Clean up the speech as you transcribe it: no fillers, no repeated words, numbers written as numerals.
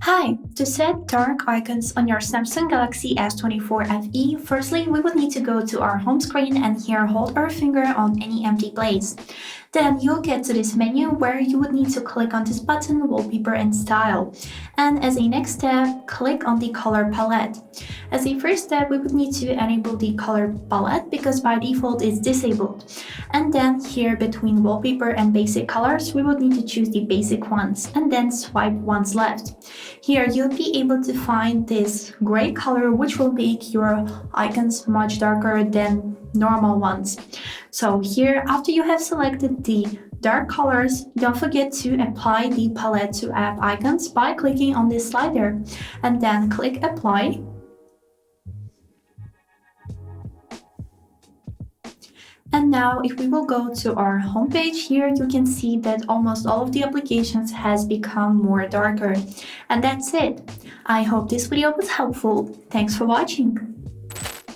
Hi, to set dark icons on your Samsung Galaxy S24 FE, firstly we would need to go to our home screen and here hold our finger on any empty place. Then you'll get to this menu where you would need to click on this button, Wallpaper and Style. And as a next step, click on the color palette. As a first step, we would need to enable the color palette because by default it's disabled. And then here between wallpaper and basic colors, we would need to choose the basic ones and then swipe once left. Here you'll be able to find this gray color which will make your icons much darker than normal ones. So here, after you have selected the dark colors, don't forget to apply the palette to app icons by clicking on this slider and then click apply. And now if we will go to our homepage, here you can see that almost all of the applications has become more darker. And that's it. I hope this video was helpful. Thanks for watching.